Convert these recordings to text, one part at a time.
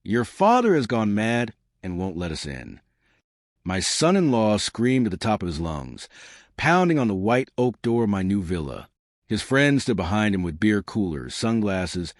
"Your father has gone mad and won't let us in." My son-in-law screamed at the top of his lungs, pounding on the white oak door of my new villa. His friends stood behind him with beer coolers, sunglasses,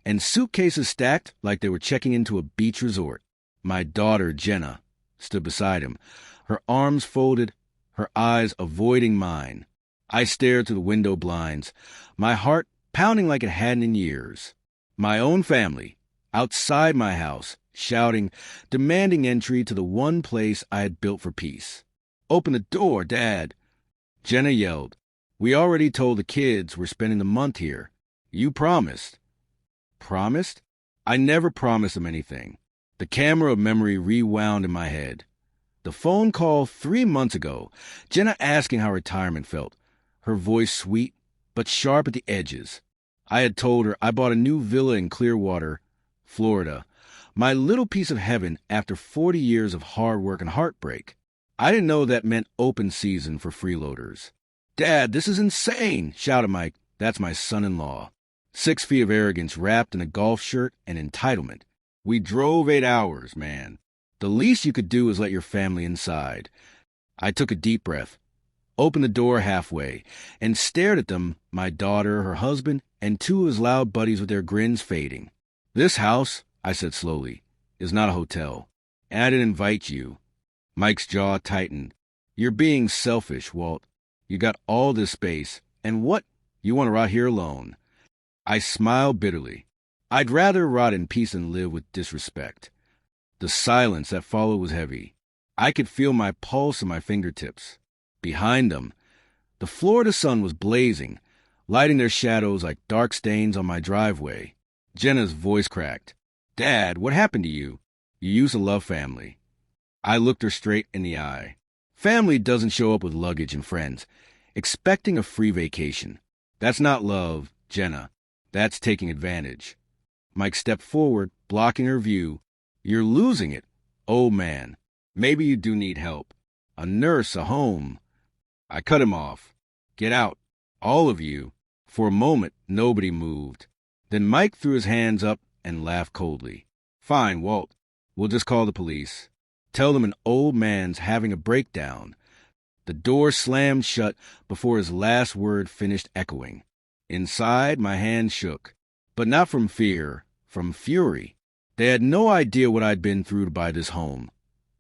and suitcases stacked like they were checking into a beach resort. My daughter, Jenna, stood beside him, her arms folded, her eyes avoiding mine. I stared through the window blinds, my heart pounding like it hadn't in years. My own family, outside my house, shouting, demanding entry to the one place I had built for peace. "Open the door, Dad!" Jenna yelled. "We already told the kids we're spending the month here. You promised." Promised? I never promised them anything. The camera of memory rewound in my head. The phone call 3 months ago, Jenna asking how retirement felt, her voice sweet but sharp at the edges. I had told her I bought a new villa in Clearwater, Florida, my little piece of heaven after 40 years of hard work and heartbreak. I didn't know that meant open season for freeloaders. "Dad, this is insane!" shouted Mike. That's my son-in-law. 6 feet of arrogance wrapped in a golf shirt and entitlement. "We drove 8 hours, man. The least you could do is let your family inside." I took a deep breath, opened the door halfway, and stared at them, my daughter, her husband, and 2 of his loud buddies with their grins fading. "This house," I said slowly, "is not a hotel. And I didn't invite you." Mike's jaw tightened. "You're being selfish, Walt. You got all this space, and what? You want to rot here alone." I smiled bitterly. I'd rather rot in peace than live with disrespect. The silence that followed was heavy. I could feel my pulse in my fingertips. Behind them, the Florida sun was blazing, lighting their shadows like dark stains on my driveway. Jenna's voice cracked. "Dad, what happened to you? You used to love family." I looked her straight in the eye. Family doesn't show up with luggage and friends, expecting a free vacation. That's not love, Jenna. That's taking advantage. Mike stepped forward, blocking her view. "You're losing it. Oh, man. Maybe you do need help. A nurse, a home." I cut him off. "Get out. All of you." For a moment, nobody moved. Then Mike threw his hands up and laughed coldly. "Fine, Walt. We'll just call the police. Tell them an old man's having a breakdown." The door slammed shut before his last word finished echoing. Inside, my hand shook. But not from fear, from fury. They had no idea what I'd been through to buy this home.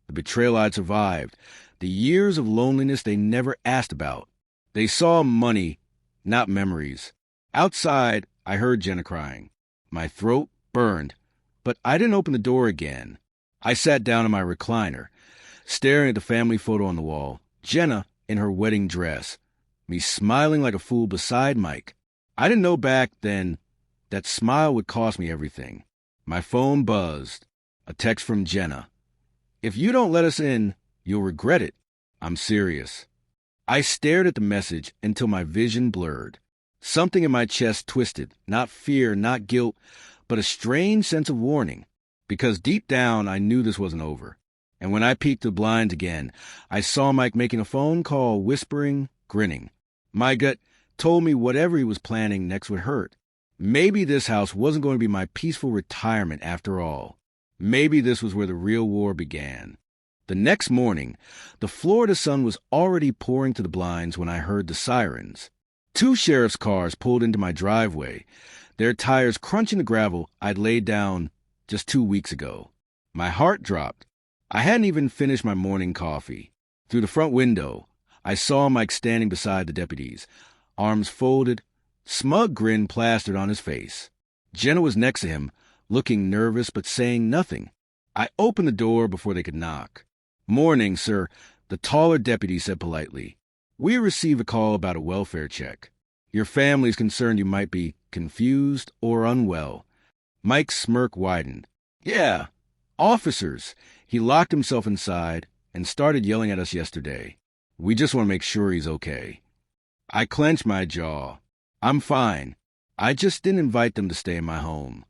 The betrayal I'd survived. The years of loneliness they never asked about. They saw money, not memories. Outside, I heard Jenna crying. My throat burned, but I didn't open the door again. I sat down in my recliner, staring at the family photo on the wall. Jenna in her wedding dress. Me smiling like a fool beside Mike. I didn't know back then that smile would cost me everything. My phone buzzed. A text from Jenna. "If you don't let us in, you'll regret it. I'm serious." I stared at the message until my vision blurred. Something in my chest twisted, not fear, not guilt, but a strange sense of warning. Because deep down, I knew this wasn't over. And when I peeked the blinds again, I saw Mike making a phone call, whispering, grinning. My gut told me whatever he was planning next would hurt. Maybe this house wasn't going to be my peaceful retirement after all. Maybe this was where the real war began. The next morning, the Florida sun was already pouring to the blinds when I heard the sirens. 2 sheriff's cars pulled into my driveway, their tires crunching the gravel I'd laid down just 2 weeks ago. My heart dropped. I hadn't even finished my morning coffee. Through the front window, I saw Mike standing beside the deputies, arms folded, smug grin plastered on his face. Jenna was next to him, looking nervous but saying nothing. I opened the door before they could knock. "Morning, sir," the taller deputy said politely. "We received a call about a welfare check. Your family's concerned you might be confused or unwell." Mike's smirk widened. "Yeah, officers." He locked himself inside and started yelling at us yesterday. "We just want to make sure he's okay." I clenched my jaw. "I'm fine. I just didn't invite them to stay in my home."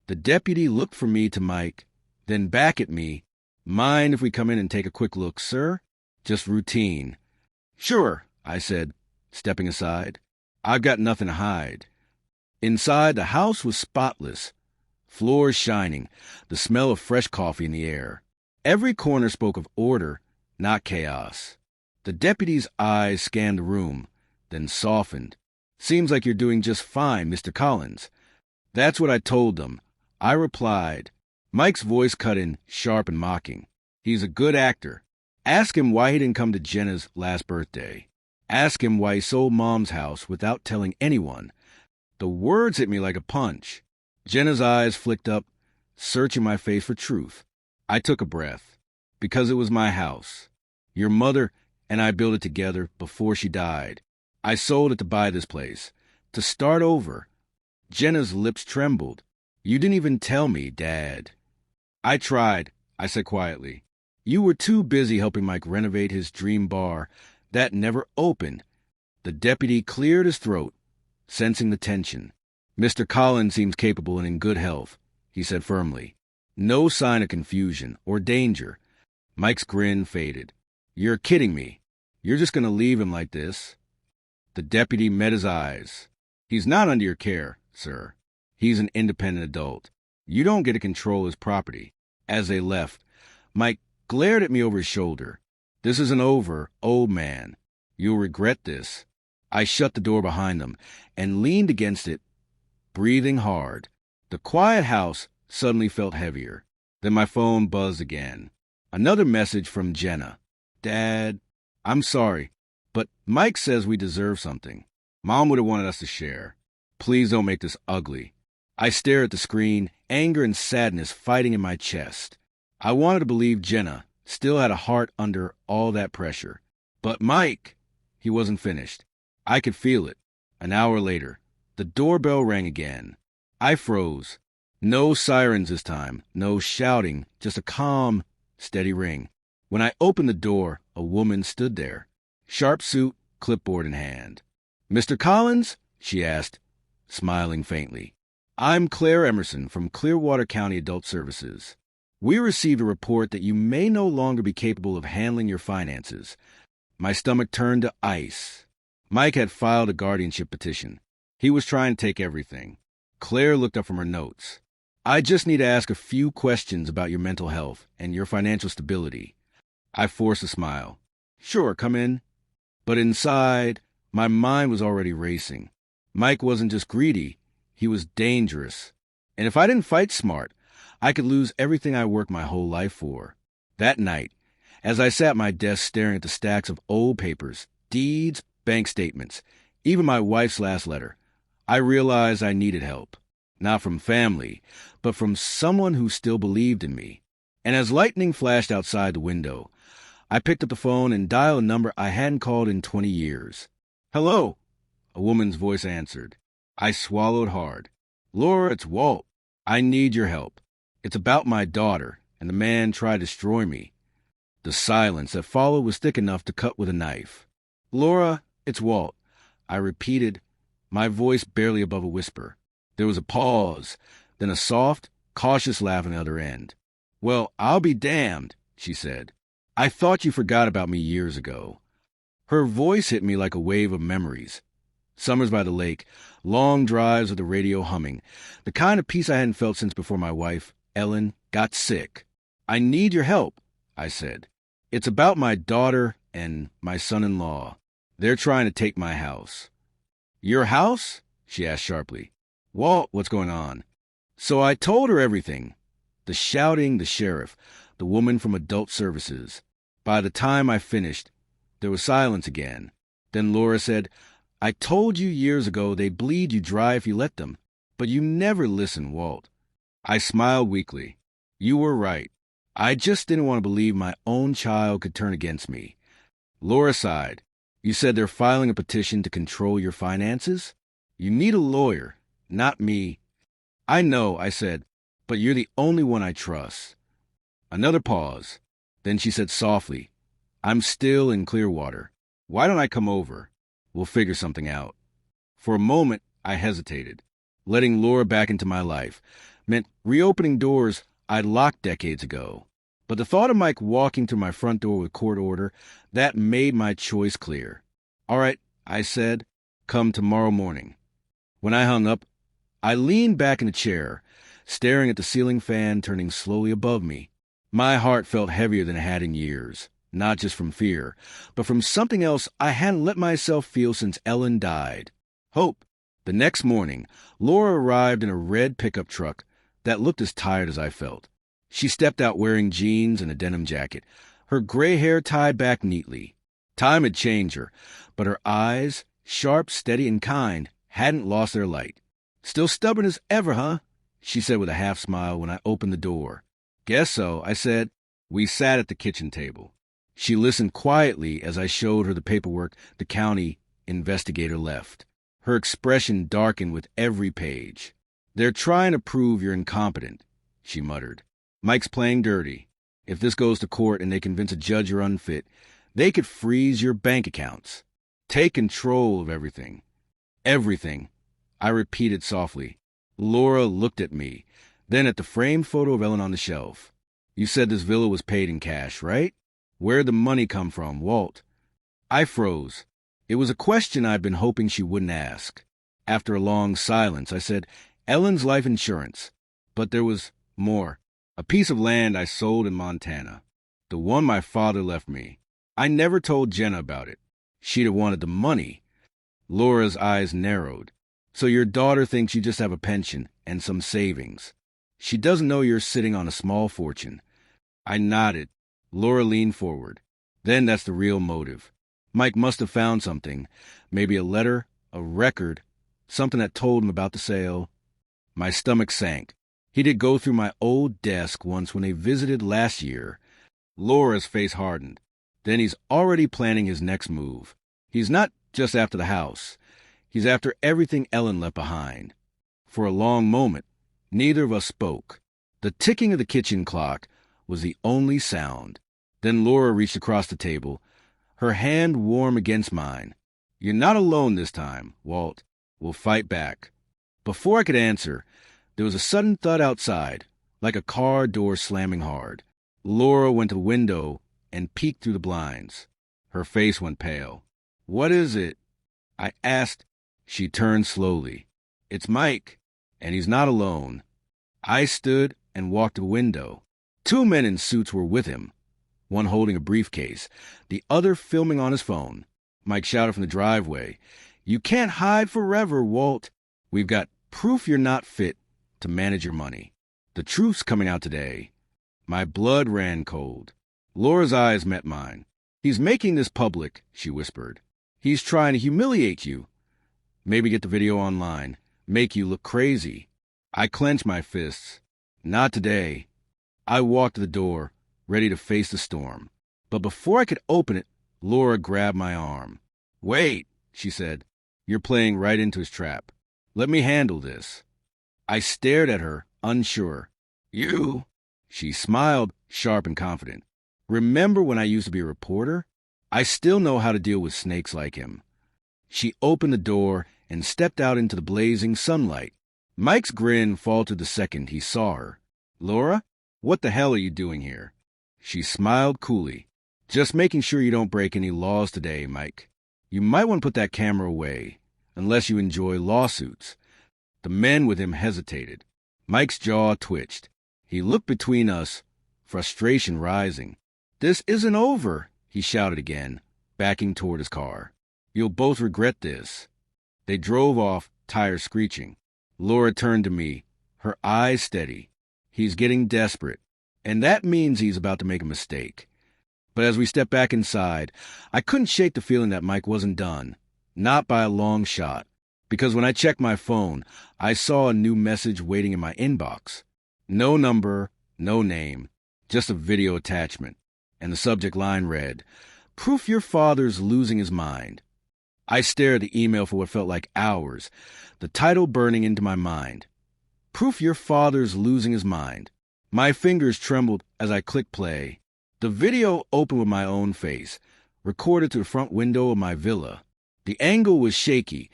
The deputy looked from me to Mike, then back at me. "Mind if we come in and take a quick look, sir? Just routine." "Sure," I said, stepping aside. "I've got nothing to hide." Inside, the house was spotless. Floors shining, the smell of fresh coffee in the air. Every corner spoke of order, not chaos. The deputy's eyes scanned the room, then softened. "Seems like you're doing just fine, Mr. Collins." That's what I told them. I replied. Mike's voice cut in, sharp and mocking. "He's a good actor. Ask him why he didn't come to Jenna's last birthday. Ask him why he sold Mom's house without telling anyone." The words hit me like a punch. Jenna's eyes flicked up, searching my face for truth. I took a breath. Because it was my house. Your mother and I built it together before she died. I sold it to buy this place, to start over. Jenna's lips trembled. "You didn't even tell me, Dad." "I tried," I said quietly. "You were too busy helping Mike renovate his dream bar. That never opened." The deputy cleared his throat, sensing the tension. "Mr. Collins seems capable and in good health," he said firmly. No sign of confusion or danger. Mike's grin faded. "You're kidding me. You're just going to leave him like this?" The deputy met his eyes. "He's not under your care, sir. He's an independent adult. You don't get to control his property." As they left, Mike glared at me over his shoulder. "This isn't over, old man. You'll regret this." I shut the door behind them and leaned against it, breathing hard. The quiet house suddenly felt heavier. Then my phone buzzed again. Another message from Jenna. "Dad, I'm sorry, but Mike says we deserve something. Mom would have wanted us to share. Please don't make this ugly." I stared at the screen, anger and sadness fighting in my chest. I wanted to believe Jenna still had a heart under all that pressure. But Mike, he wasn't finished. I could feel it. An hour later, the doorbell rang again. I froze. No sirens this time, no shouting, just a calm, steady ring. When I opened the door, a woman stood there, sharp suit, clipboard in hand. "Mr. Collins?" she asked, smiling faintly. "I'm Claire Emerson from Clearwater County Adult Services. We received a report that you may no longer be capable of handling your finances." My stomach turned to ice. Mike had filed a guardianship petition. He was trying to take everything. Claire looked up from her notes. "I just need to ask a few questions about your mental health and your financial stability." I forced a smile. "Sure, come in." But inside, my mind was already racing. Mike wasn't just greedy, he was dangerous. And if I didn't fight smart, I could lose everything I worked my whole life for. That night, as I sat at my desk staring at the stacks of old papers, deeds, bank statements, even my wife's last letter, I realized I needed help. Not from family, but from someone who still believed in me. And as lightning flashed outside the window, I picked up the phone and dialed a number I hadn't called in 20 years. "Hello," a woman's voice answered. I swallowed hard. "Laura, it's Walt. I need your help. It's about my daughter, and the man tried to destroy me." The silence that followed was thick enough to cut with a knife. "Laura, it's Walt," I repeated, my voice barely above a whisper. There was a pause, then a soft, cautious laugh on the other end. "Well, I'll be damned," she said. "I thought you forgot about me years ago." Her voice hit me like a wave of memories. Summers by the lake, long drives with the radio humming, the kind of peace I hadn't felt since before my wife, Ellen, got sick. "I need your help," I said. "It's about my daughter and my son-in-law. They're trying to take my house." "Your house?" she asked sharply. "Walt, what's going on?" So I told her everything. The shouting, the sheriff, the woman from adult services. By the time I finished, there was silence again. Then Laura said, "I told you years ago they'd bleed you dry if you let them, but you never listened, Walt." I smiled weakly. "You were right. I just didn't want to believe my own child could turn against me." Laura sighed. "You said they're filing a petition to control your finances? You need a lawyer, not me." "I know," I said, "but you're the only one I trust." Another pause. Then she said softly, "I'm still in Clearwater. Why don't I come over? We'll figure something out." For a moment, I hesitated. Letting Laura back into my life meant reopening doors I'd locked decades ago. But the thought of Mike walking through my front door with court order, that made my choice clear. "All right," I said, "come tomorrow morning." When I hung up, I leaned back in the chair, staring at the ceiling fan turning slowly above me. My heart felt heavier than it had in years, not just from fear, but from something else I hadn't let myself feel since Ellen died. Hope. The next morning, Laura arrived in a red pickup truck that looked as tired as I felt. She stepped out wearing jeans and a denim jacket, her gray hair tied back neatly. Time had changed her, but her eyes, sharp, steady, and kind, hadn't lost their light. "Still stubborn as ever, huh?" she said with a half smile when I opened the door. "Guess so," I said. We sat at the kitchen table. She listened quietly as I showed her the paperwork the county investigator left. Her expression darkened with every page. "They're trying to prove you're incompetent," she muttered. "Mike's playing dirty. If this goes to court and they convince a judge you're unfit, they could freeze your bank accounts. Take control of everything." "Everything," I repeated softly. Laura looked at me, then at the framed photo of Ellen on the shelf. "You said this villa was paid in cash, right? Where'd the money come from, Walt?" I froze. It was a question I'd been hoping she wouldn't ask. After a long silence, I said, "Ellen's life insurance." But there was more. A piece of land I sold in Montana. The one my father left me. I never told Jenna about it. She'd have wanted the money. Laura's eyes narrowed. "So your daughter thinks you just have a pension and some savings. She doesn't know you're sitting on a small fortune." I nodded. Laura leaned forward. "Then that's the real motive. Mike must have found something. Maybe a letter, a record, something that told him about the sale." My stomach sank. He did go through my old desk once when they visited last year. Laura's face hardened. Then he's already planning his next move. He's not just after the house. He's after everything Ellen left behind. For a long moment, neither of us spoke. The ticking of the kitchen clock was the only sound. Then Laura reached across the table, her hand warm against mine. "You're not alone this time, Walt. We'll fight back." Before I could answer, there was a sudden thud outside, like a car door slamming hard. Laura went to the window and peeked through the blinds. Her face went pale. "What is it?" I asked. She turned slowly. "It's Mike, and he's not alone." I stood and walked to the window. Two men in suits were with him, one holding a briefcase, the other filming on his phone. Mike shouted from the driveway, "You can't hide forever, Walt. We've got proof you're not fit to manage your money. The truth's coming out today." My blood ran cold. Laura's eyes met mine. "He's making this public," she whispered. "He's trying to humiliate you. Maybe get the video online. Make you look crazy." I clenched my fists. "Not today." I walked to the door, ready to face the storm. But before I could open it, Laura grabbed my arm. "Wait," she said. "You're playing right into his trap. Let me handle this." I stared at her, unsure. "You?" She smiled, sharp and confident. "Remember when I used to be a reporter? I still know how to deal with snakes like him." She opened the door and stepped out into the blazing sunlight. Mike's grin faltered the second he saw her. "Laura, what the hell are you doing here?" She smiled coolly. "Just making sure you don't break any laws today, Mike. You might want to put that camera away, unless you enjoy lawsuits." The men with him hesitated. Mike's jaw twitched. He looked between us, frustration rising. "This isn't over," he shouted again, backing toward his car. "You'll both regret this." They drove off, tires screeching. Laura turned to me, her eyes steady. "He's getting desperate, and that means he's about to make a mistake." But as we stepped back inside, I couldn't shake the feeling that Mike wasn't done. Not by a long shot. Because when I checked my phone, I saw a new message waiting in my inbox. No number, no name, just a video attachment. And the subject line read, "Proof your father's losing his mind." I stared at the email for what felt like hours, the title burning into my mind. "Proof your father's losing his mind." My fingers trembled as I clicked play. The video opened with my own face, recorded to the front window of my villa. The angle was shaky,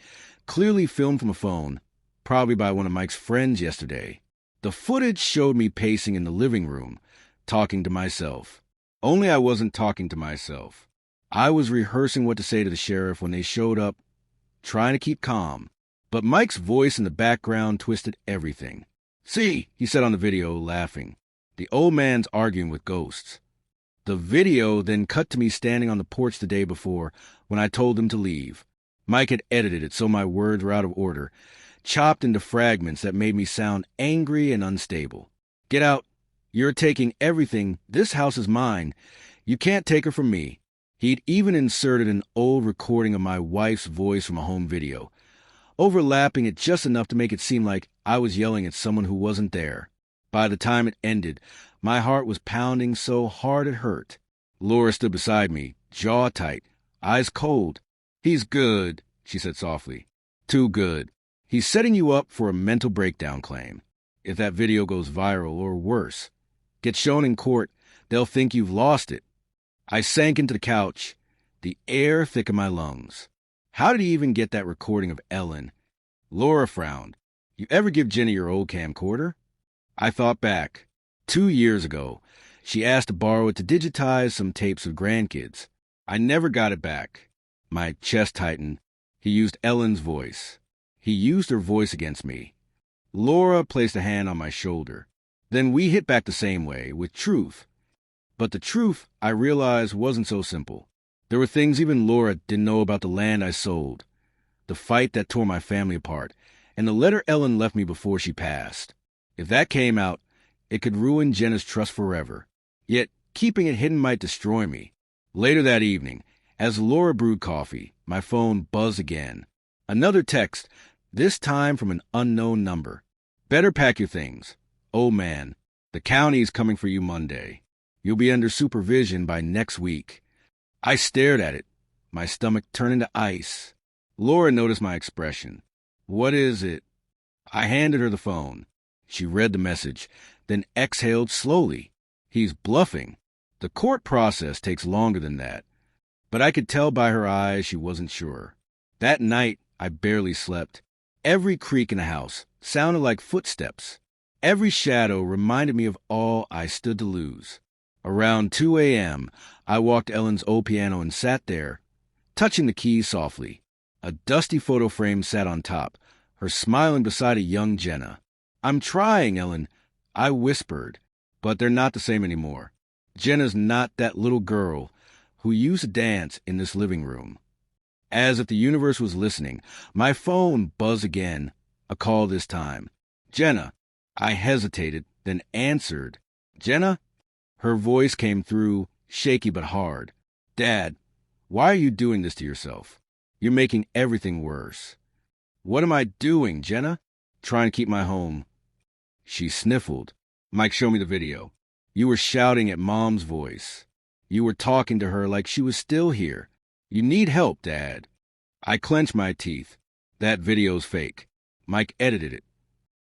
clearly filmed from a phone, probably by one of Mike's friends yesterday. The footage showed me pacing in the living room, talking to myself. Only I wasn't talking to myself. I was rehearsing what to say to the sheriff when they showed up, trying to keep calm. But Mike's voice in the background twisted everything. See, he said on the video, laughing. The old man's arguing with ghosts. The video then cut to me standing on the porch the day before when I told them to leave. Mike had edited it so my words were out of order, chopped into fragments that made me sound angry and unstable. Get out. You're taking everything. This house is mine. You can't take her from me. He'd even inserted an old recording of my wife's voice from a home video, overlapping it just enough to make it seem like I was yelling at someone who wasn't there. By the time it ended, my heart was pounding so hard it hurt. Laura stood beside me, jaw tight, eyes cold. He's good, she said softly. Too good. He's setting you up for a mental breakdown claim. If that video goes viral or worse, gets shown in court, they'll think you've lost it. I sank into the couch, the air thick in my lungs. How did he even get that recording of Ellen? Laura frowned. You ever give Jenny your old camcorder? I thought back. 2 years ago, she asked to borrow it to digitize some tapes of grandkids. I never got it back. My chest tightened. He used Ellen's voice. He used her voice against me. Laura placed a hand on my shoulder. Then we hit back the same way, with truth. But the truth, I realized, wasn't so simple. There were things even Laura didn't know about the land I sold, the fight that tore my family apart, and the letter Ellen left me before she passed. If that came out, it could ruin Jenna's trust forever. Yet, keeping it hidden might destroy me. Later that evening, as Laura brewed coffee, my phone buzzed again. Another text, this time from an unknown number. Better pack your things. Oh man, the county's coming for you Monday. You'll be under supervision by next week. I stared at it, my stomach turning to ice. Laura noticed my expression. What is it? I handed her the phone. She read the message, then exhaled slowly. He's bluffing. The court process takes longer than that. But I could tell by her eyes she wasn't sure. That night, I barely slept. Every creak in the house sounded like footsteps. Every shadow reminded me of all I stood to lose. Around 2 a.m., I walked Ellen's old piano and sat there, touching the keys softly. A dusty photo frame sat on top, her smiling beside a young Jenna. I'm trying, Ellen, I whispered, but they're not the same anymore. Jenna's not that little girl who used to dance in this living room. As if the universe was listening, my phone buzzed again, a call this time. Jenna. I hesitated, then answered. Jenna? Her voice came through, shaky but hard. Dad, why are you doing this to yourself? You're making everything worse. What am I doing, Jenna? Trying to keep my home. She sniffled. Mike, show me the video. You were shouting at Mom's voice. You were talking to her like she was still here. You need help, Dad. I clenched my teeth. That video's fake. Mike edited it.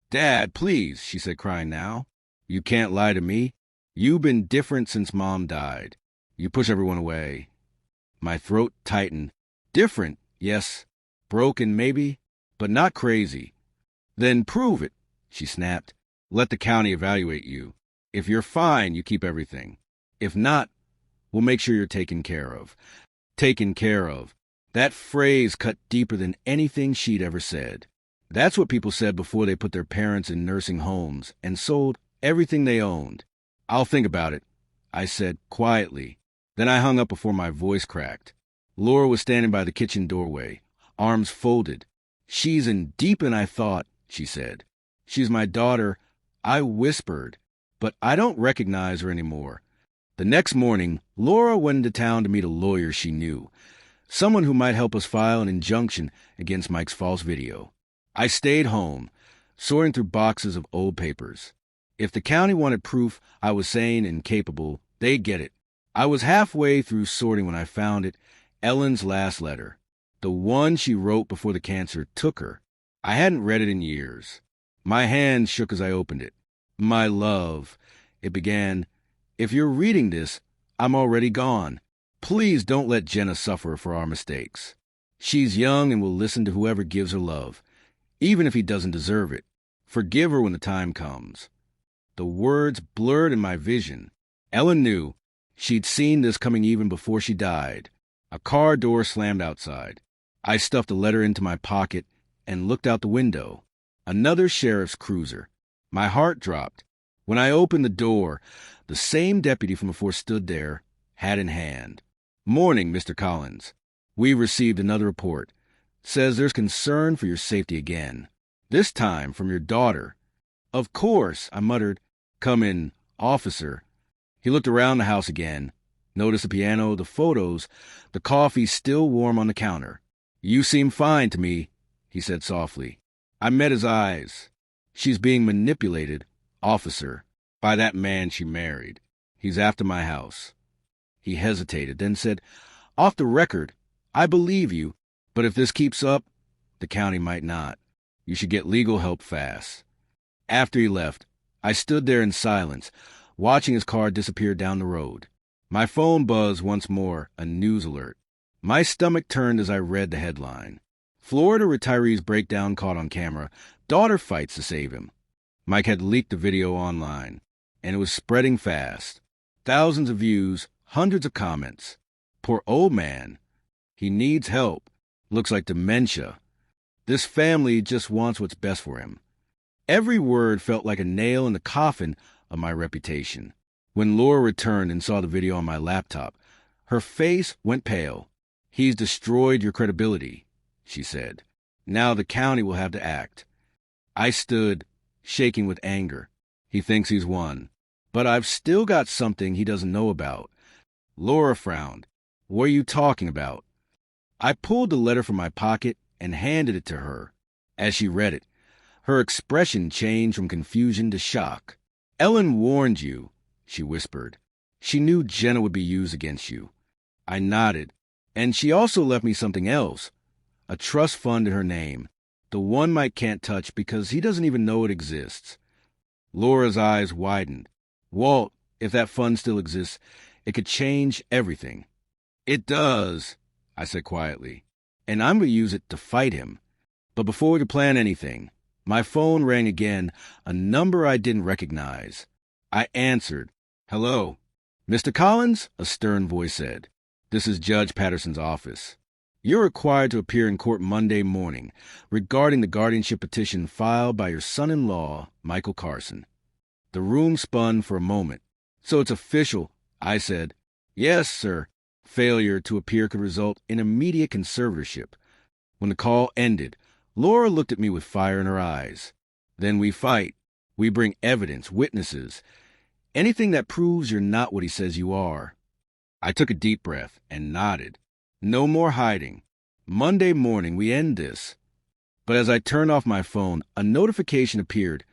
Dad, please, she said, crying now. You can't lie to me. You've been different since Mom died. You push everyone away. My throat tightened. Different, yes. Broken, maybe, but not crazy. Then prove it, she snapped. Let the county evaluate you. If you're fine, you keep everything. If not, we'll make sure you're taken care of. Taken care of. That phrase cut deeper than anything she'd ever said. That's what people said before they put their parents in nursing homes and sold everything they owned. I'll think about it, I said quietly. Then I hung up before my voice cracked. Laura was standing by the kitchen doorway, arms folded. She's in deep than I thought, she said. She's my daughter, I whispered, but I don't recognize her anymore. The next morning, Laura went into town to meet a lawyer she knew, someone who might help us file an injunction against Mike's false video. I stayed home, sorting through boxes of old papers. If the county wanted proof I was sane and capable, they'd get it. I was halfway through sorting when I found it, Ellen's last letter. The one she wrote before the cancer took her. I hadn't read it in years. My hand shook as I opened it. My love, it began, if you're reading this, I'm already gone. Please don't let Jenna suffer for our mistakes. She's young and will listen to whoever gives her love, even if he doesn't deserve it. Forgive her when the time comes. The words blurred in my vision. Ellen knew. She'd seen this coming even before she died. A car door slammed outside. I stuffed the letter into my pocket and looked out the window. Another sheriff's cruiser. My heart dropped. When I opened the door, the same deputy from before stood there, hat in hand. "Morning, Mr. Collins. We received another report. Says there's concern for your safety again. This time from your daughter." "Of course," I muttered. "Come in, officer." He looked around the house again, noticed the piano, the photos, the coffee still warm on the counter. "You seem fine to me," he said softly. I met his eyes. "She's being manipulated, officer, by that man she married. He's after my house." He hesitated, then said, "Off the record, I believe you, but if this keeps up, the county might not. You should get legal help fast." After he left, I stood there in silence, watching his car disappear down the road. My phone buzzed once more, a news alert. My stomach turned as I read the headline. "Florida retiree's breakdown caught on camera. Daughter fights to save him." Mike had leaked the video online, and it was spreading fast. Thousands of views, hundreds of comments. "Poor old man. He needs help. Looks like dementia. This family just wants what's best for him." Every word felt like a nail in the coffin of my reputation. When Laura returned and saw the video on my laptop, her face went pale. "He's destroyed your credibility," she said. "Now the county will have to act." I stood, shaking with anger. He thinks he's won. But I've still got something he doesn't know about. Laura frowned. "What are you talking about?" I pulled the letter from my pocket and handed it to her. As she read it, her expression changed from confusion to shock. "Ellen warned you," she whispered. "She knew Jenna would be used against you." I nodded. "And she also left me something else. A trust fund in her name. The one Mike can't touch because he doesn't even know it exists." Laura's eyes widened. "Walt, if that fund still exists, it could change everything." "It does," I said quietly. "And I'm going to use it to fight him." But before we could plan anything, my phone rang again, a number I didn't recognize. I answered. "Hello." "Mr. Collins?" a stern voice said. "This is Judge Patterson's office. You're required to appear in court Monday morning regarding the guardianship petition filed by your son-in-law, Michael Carson." The room spun for a moment. "So it's official," I said. "Yes, sir." Failure to appear could result in immediate conservatorship. When the call ended, Laura looked at me with fire in her eyes. "Then we fight. We bring evidence, witnesses, anything that proves you're not what he says you are." I took a deep breath and nodded. "No more hiding. Monday morning we end this." But as I turned off my phone, a notification appeared,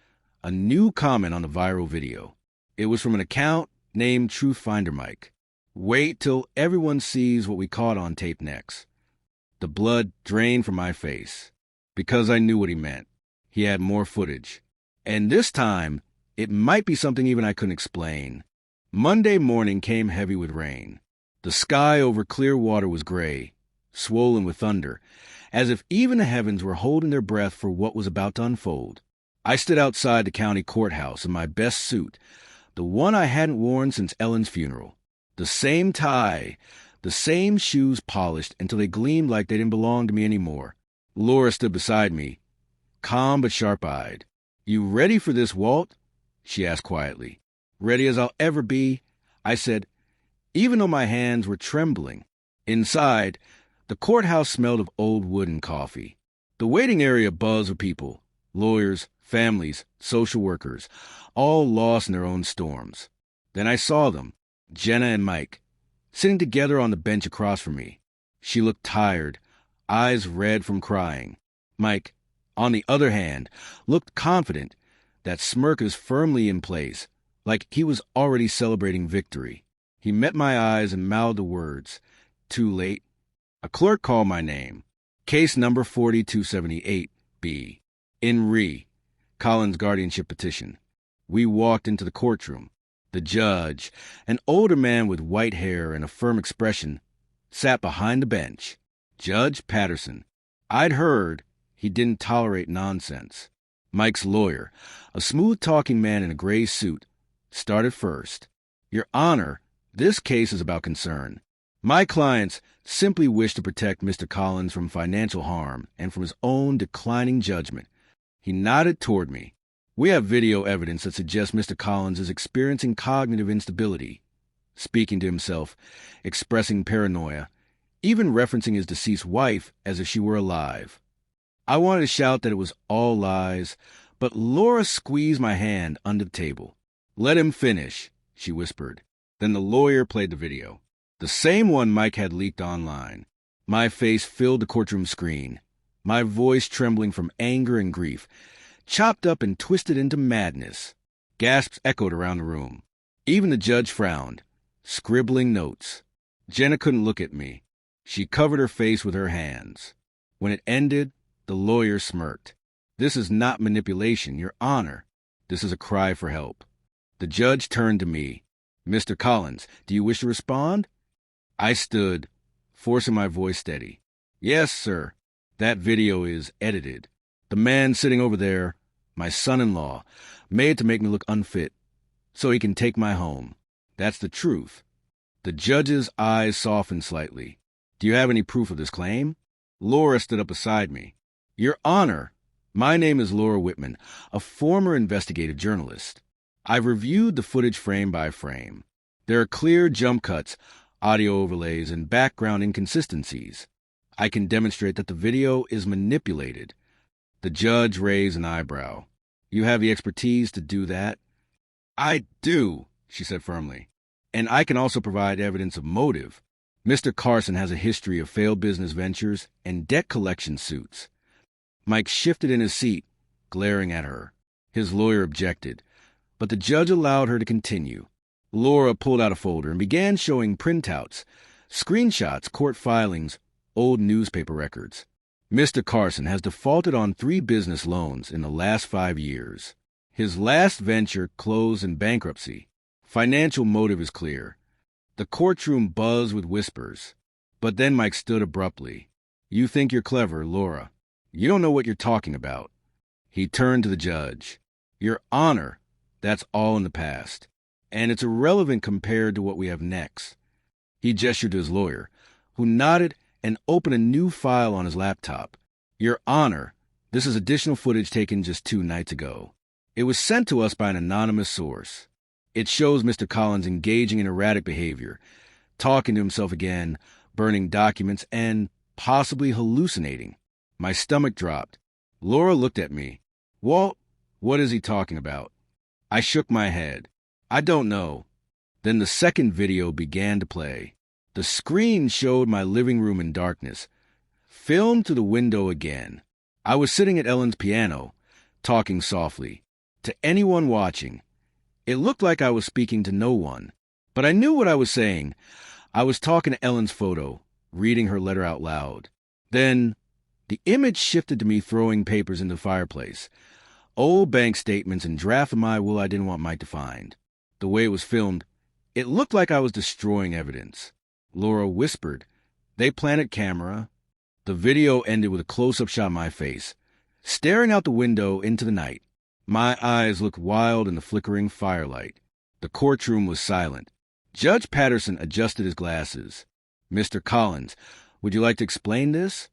a new comment on the viral video. It was from an account named Truth Finder Mike. "Wait till everyone sees what we caught on tape next." The blood drained from my face, because I knew what he meant. He had more footage. And this time, it might be something even I couldn't explain. Monday morning came heavy with rain. The sky over clear water was gray, swollen with thunder, as if even the heavens were holding their breath for what was about to unfold. I stood outside the county courthouse in my best suit, the one I hadn't worn since Ellen's funeral. The same tie, the same shoes polished until they gleamed like they didn't belong to me anymore. Laura stood beside me, calm but sharp-eyed. "You ready for this, Walt?" she asked quietly. "Ready as I'll ever be," I said, even though my hands were trembling. Inside, the courthouse smelled of old wood and coffee. The waiting area buzzed with people, lawyers, families, social workers, all lost in their own storms. Then I saw them, Jenna and Mike, sitting together on the bench across from me. She looked tired, eyes red from crying. Mike, on the other hand, looked confident, that smirk is firmly in place, like he was already celebrating victory. He met my eyes and mouthed the words. "Too late." A clerk called my name. "Case number 4278B. In re. Collins guardianship petition." We walked into the courtroom. The judge, an older man with white hair and a firm expression, sat behind the bench. Judge Patterson. I'd heard he didn't tolerate nonsense. Mike's lawyer, a smooth-talking man in a gray suit, started first. "Your Honor, this case is about concern. My clients simply wish to protect Mr. Collins from financial harm and from his own declining judgment." He nodded toward me. We have video evidence that suggests Mr. Collins is experiencing cognitive instability, speaking to himself, expressing paranoia, even referencing his deceased wife as if she were alive. I wanted to shout that it was all lies, but Laura squeezed my hand under the table. "Let him finish," she whispered. Then the lawyer played the video, the same one Mike had leaked online. My face filled the courtroom screen, my voice trembling from anger and grief, chopped up and twisted into madness. Gasps echoed around the room. Even the judge frowned, scribbling notes. Jenna couldn't look at me. She covered her face with her hands. When it ended, the lawyer smirked. "This is not manipulation, Your Honor. This is a cry for help." The judge turned to me. "Mr. Collins, do you wish to respond?" I stood, forcing my voice steady. "Yes, sir. That video is edited. The man sitting over there, my son-in-law, made to make me look unfit, so he can take my home. That's the truth." The judge's eyes softened slightly. "Do you have any proof of this claim?" Laura stood up beside me. "Your Honor, my name is Laura Whitman, a former investigative journalist. I've reviewed the footage frame by frame. There are clear jump cuts, audio overlays, and background inconsistencies. I can demonstrate that the video is manipulated." The judge raised an eyebrow. "You have the expertise to do that?" "I do," she said firmly. "And I can also provide evidence of motive. Mr. Carson has a history of failed business ventures and debt collection suits." Mike shifted in his seat, glaring at her. His lawyer objected, but the judge allowed her to continue. Laura pulled out a folder and began showing printouts, screenshots, court filings, old newspaper records. "Mr. Carson has defaulted on 3 business loans in the last 5 years. His last venture closed in bankruptcy. Financial motive is clear." The courtroom buzzed with whispers. But then Mike stood abruptly. "You think you're clever, Laura. You don't know what you're talking about." He turned to the judge. "Your Honor, that's all in the past, and it's irrelevant compared to what we have next." He gestured to his lawyer, who nodded and opened a new file on his laptop. "Your Honor, this is additional footage taken just 2 nights ago. It was sent to us by an anonymous source. It shows Mr. Collins engaging in erratic behavior, talking to himself again, burning documents, and possibly hallucinating." My stomach dropped. Laura looked at me. "Walt, what is he talking about?" I shook my head. "I don't know." Then the second video began to play. The screen showed my living room in darkness, filmed through the window again. I was sitting at Ellen's piano, talking softly. To anyone watching, it looked like I was speaking to no one, but I knew what I was saying. I was talking to Ellen's photo, reading her letter out loud. Then the image shifted to me throwing papers into the fireplace, old bank statements and draft of my will I didn't want Mike to find. The way it was filmed, it looked like I was destroying evidence. Laura whispered, "They planted camera." The video ended with a close-up shot of my face, staring out the window into the night. My eyes looked wild in the flickering firelight. The courtroom was silent. Judge Patterson adjusted his glasses. "Mr. Collins, would you like to explain this?"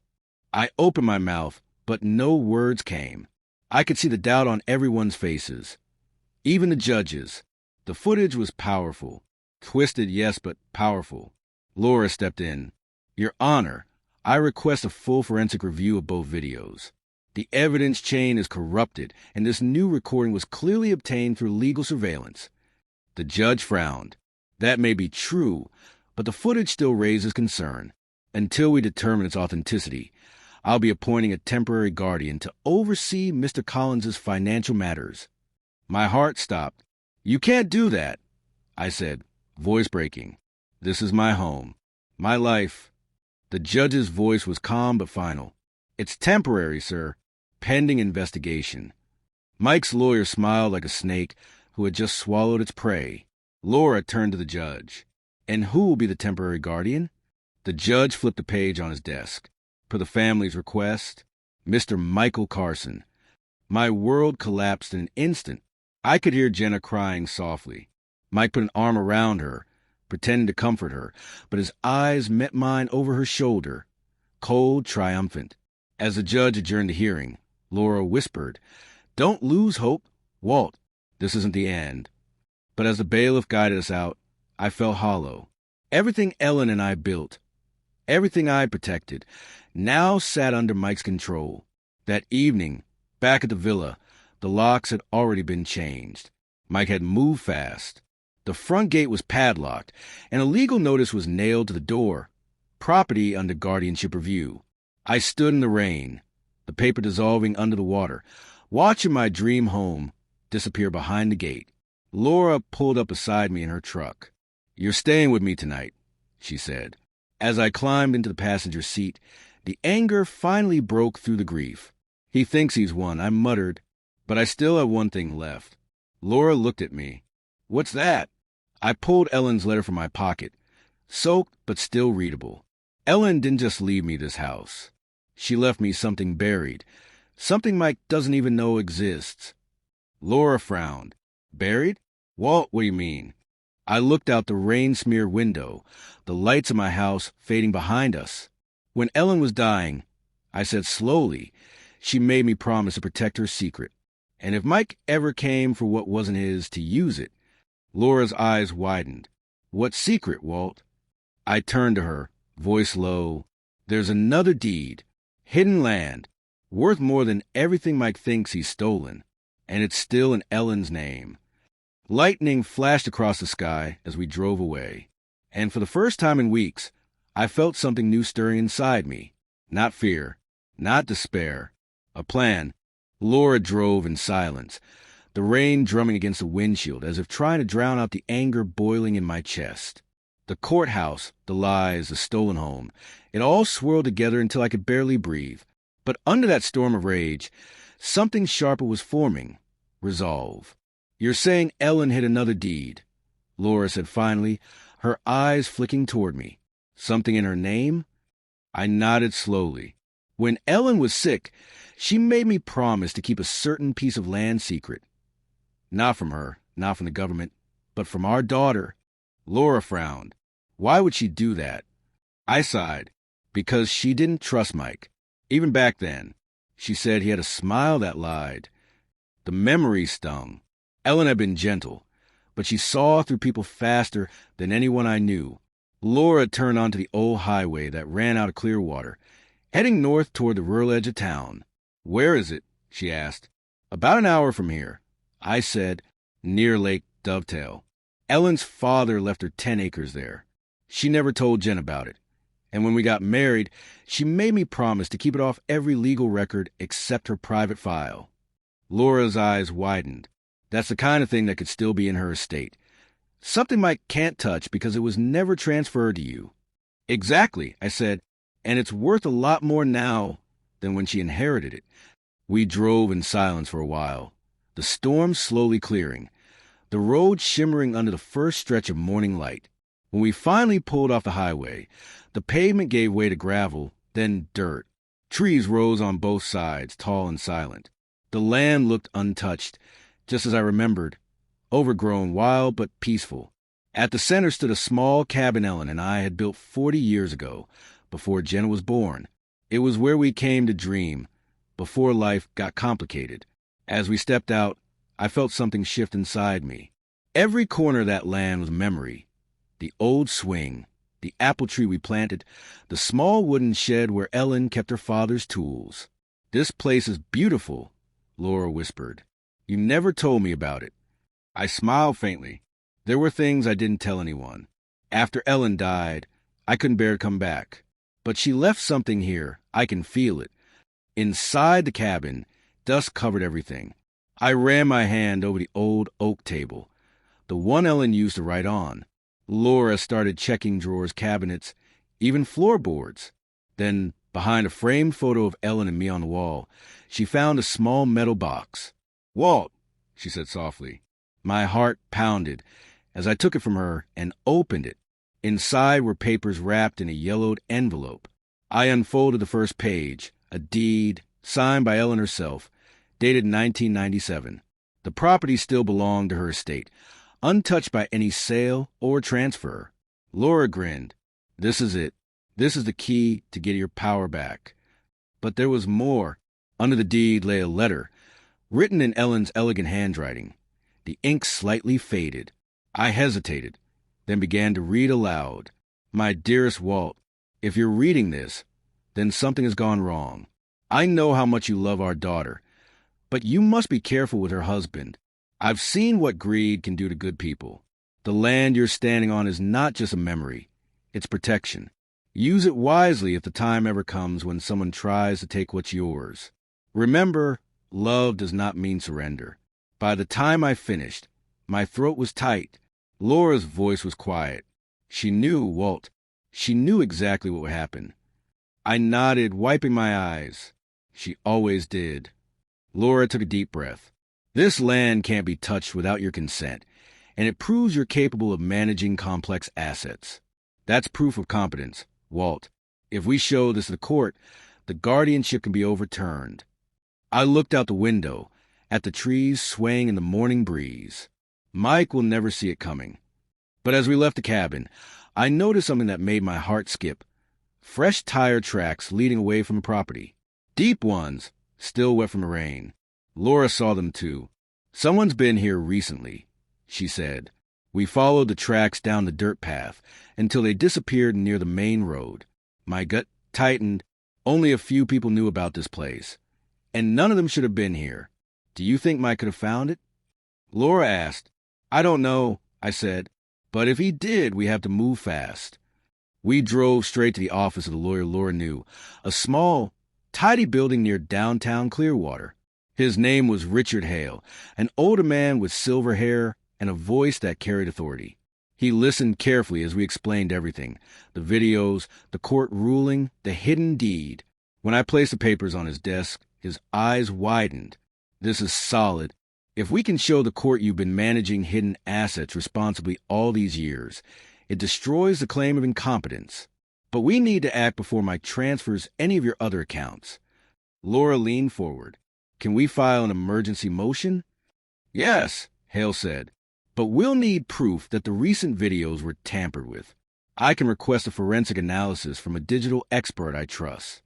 I opened my mouth, but no words came. I could see the doubt on everyone's faces, even the judges. The footage was powerful. Twisted, yes, but powerful. Laura stepped in. "Your Honor, I request a full forensic review of both videos. The evidence chain is corrupted, and this new recording was clearly obtained through legal surveillance." The judge frowned. "That may be true, but the footage still raises concern. Until we determine its authenticity, I'll be appointing a temporary guardian to oversee Mr. Collins's financial matters." My heart stopped. "You can't do that," I said, voice breaking. "This is my home, my life." The judge's voice was calm but final. "It's temporary, sir, pending investigation." Mike's lawyer smiled like a snake who had just swallowed its prey. Laura turned to the judge. "And who will be the temporary guardian?" The judge flipped a page on his desk. "Per the family's request, Mr. Michael Carson." My world collapsed in an instant. I could hear Jenna crying softly. Mike put an arm around her, pretending to comfort her, but his eyes met mine over her shoulder, cold, triumphant. As the judge adjourned the hearing, Laura whispered, "Don't lose hope. Walt, this isn't the end. But as the bailiff guided us out, I felt hollow. Everything Ellen and I built, everything I protected, now sat under Mike's control. That evening, back at the villa, the locks had already been changed. Mike had moved fast. The front gate was padlocked, and a legal notice was nailed to the door. Property under guardianship review. I stood in the rain, the paper dissolving under the water, watching my dream home disappear behind the gate. Laura pulled up beside me in her truck. "You're staying with me tonight," she said. As I climbed into the passenger seat, the anger finally broke through the grief. "He thinks he's won," I muttered, "but I still have one thing left." Laura looked at me. "What's that?" I pulled Ellen's letter from my pocket, soaked but still readable. Ellen didn't just leave me this house. She left me something buried, something Mike doesn't even know exists. Laura frowned. "Buried? Walt, what do you mean?" I looked out the rain-smeared window, the lights of my house fading behind us. When Ellen was dying, I said slowly, she made me promise to protect her secret. And if Mike ever came for what wasn't his, to use it. Laura's eyes widened. "What secret, Walt?" I turned to her, voice low. "There's another deed, hidden land, worth more than everything Mike thinks he's stolen, and it's still in Ellen's name." Lightning flashed across the sky as we drove away, and for the first time in weeks, I felt something new stirring inside me. Not fear, not despair, a plan. Laura drove in silence, the rain drumming against the windshield as if trying to drown out the anger boiling in my chest. The courthouse, the lies, the stolen home, it all swirled together until I could barely breathe. But under that storm of rage, something sharper was forming. Resolve. "You're saying Ellen hid another deed," Laura said finally, her eyes flicking toward me. "Something in her name?" I nodded slowly. "When Ellen was sick, she made me promise to keep a certain piece of land secret. Not from her, not from the government, but from our daughter." Laura frowned. "Why would she do that?" I sighed. "Because she didn't trust Mike. Even back then. She said he had a smile that lied." The memory stung. Ellen had been gentle, but she saw through people faster than anyone I knew. Laura turned onto the old highway that ran out of Clearwater, heading north toward the rural edge of town. "Where is it?" she asked. "About an hour from here." I said, "Near Lake Dovetail." Ellen's father left her 10 acres there. She never told Jen about it. And when we got married, she made me promise to keep it off every legal record except her private file. Laura's eyes widened. "That's the kind of thing that could still be in her estate. Something Mike can't touch because it was never transferred to you." "Exactly," I said, "and it's worth a lot more now than when she inherited it." We drove in silence for a while, the storm slowly clearing, the road shimmering under the first stretch of morning light. When we finally pulled off the highway, the pavement gave way to gravel, then dirt. Trees rose on both sides, tall and silent. The land looked untouched, just as I remembered, overgrown, wild but peaceful. At the center stood a small cabin Ellen and I had built 40 years ago, before Jenna was born. It was where we came to dream, before life got complicated. As we stepped out, I felt something shift inside me. Every corner of that land was memory. The old swing, the apple tree we planted, the small wooden shed where Ellen kept her father's tools. "This place is beautiful," Laura whispered. "You never told me about it." I smiled faintly. There were things I didn't tell anyone. After Ellen died, I couldn't bear to come back. But she left something here. I can feel it. Inside the cabin, dust covered everything. I ran my hand over the old oak table, the one Ellen used to write on. Laura started checking drawers, cabinets, even floorboards. Then, behind a framed photo of Ellen and me on the wall, she found a small metal box. "Walt," she said softly. My heart pounded as I took it from her and opened it. Inside were papers wrapped in a yellowed envelope. I unfolded the first page, a deed signed by Ellen herself, dated 1997. The property still belonged to her estate, untouched by any sale or transfer. Laura grinned. "This is it. This is the key to get your power back." But there was more. Under the deed lay a letter, written in Ellen's elegant handwriting. The ink slightly faded. I hesitated, then began to read aloud. My dearest Walt, if you're reading this, then something has gone wrong. I know how much you love our daughter, but you must be careful with her husband. I've seen what greed can do to good people. The land you're standing on is not just a memory. It's protection. Use it wisely if the time ever comes when someone tries to take what's yours. Remember, love does not mean surrender. By the time I finished, my throat was tight. Laura's voice was quiet. She knew, Walt. She knew exactly what would happen. I nodded, wiping my eyes. She always did. Laura took a deep breath. This land can't be touched without your consent, and it proves you're capable of managing complex assets. That's proof of competence, Walt. If we show this to the court, the guardianship can be overturned. I looked out the window, at the trees swaying in the morning breeze. Mike will never see it coming. But as we left the cabin, I noticed something that made my heart skip. Fresh tire tracks leading away from the property. Deep ones, still wet from the rain. Laura saw them too. Someone's been here recently, she said. We followed the tracks down the dirt path until they disappeared near the main road. My gut tightened. Only a few people knew about this place, and none of them should have been here. Do you think Mike could have found it? Laura asked. I don't know, I said, but if he did, we have to move fast. We drove straight to the office of the lawyer Laura knew, a small, tidy building near downtown Clearwater. His name was Richard Hale, an older man with silver hair and a voice that carried authority. He listened carefully as we explained everything, the videos, the court ruling, the hidden deed. When I placed the papers on his desk, his eyes widened. This is solid. If we can show the court you've been managing hidden assets responsibly all these years, it destroys the claim of incompetence. But we need to act before Mike transfers any of your other accounts. Laura leaned forward. Can we file an emergency motion? Yes, Hale said. But we'll need proof that the recent videos were tampered with. I can request a forensic analysis from a digital expert I trust.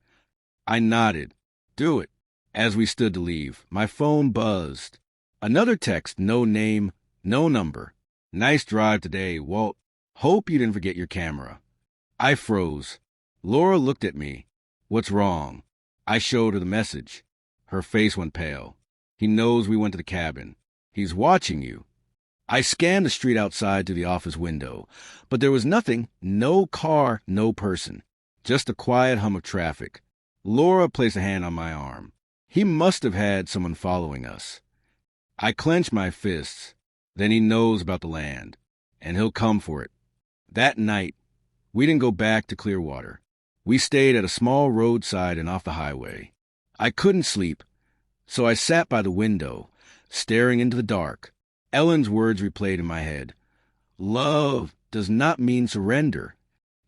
I nodded. Do it. As we stood to leave, my phone buzzed. Another text, no name, no number. Nice drive today, Walt. Hope you didn't forget your camera. I froze. Laura looked at me. What's wrong? I showed her the message. Her face went pale. He knows we went to the cabin. He's watching you. I scanned the street outside to the office window, but there was nothing, no car, no person, just a quiet hum of traffic. Laura placed a hand on my arm. He must have had someone following us. I clenched my fists. Then he knows about the land, and he'll come for it. That night, we didn't go back to Clearwater. We stayed at a small roadside and off the highway. I couldn't sleep, so I sat by the window, staring into the dark. Ellen's words replayed in my head. Love does not mean surrender.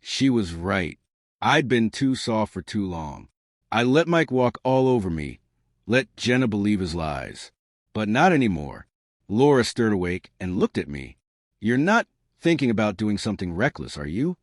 She was right. I'd been too soft for too long. I let Mike walk all over me, let Jenna believe his lies. But not anymore. Laura stirred awake and looked at me. You're not thinking about doing something reckless, are you?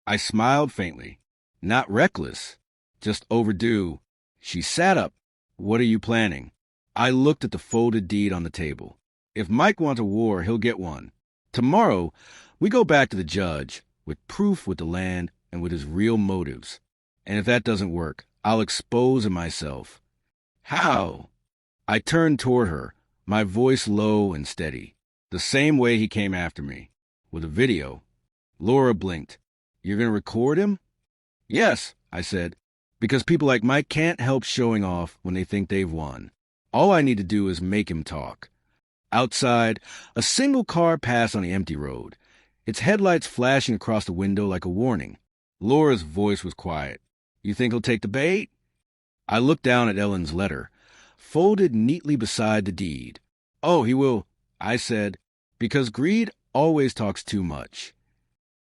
I smiled faintly. Not reckless, just overdue. She sat up. What are you planning? I looked at the folded deed on the table. If Mike wants a war, he'll get one. Tomorrow, we go back to the judge with proof with the land and with his real motives. And if that doesn't work, I'll expose him myself. How? I turned toward her, my voice low and steady, the same way he came after me, with a video. Laura blinked. You're going to record him? Yes, I said, because people like Mike can't help showing off when they think they've won. All I need to do is make him talk. Outside, a single car passed on the empty road, its headlights flashing across the window like a warning. Laura's voice was quiet. You think he'll take the bait? I looked down at Ellen's letter, folded neatly beside the deed. Oh, he will, I said, because greed always talks too much.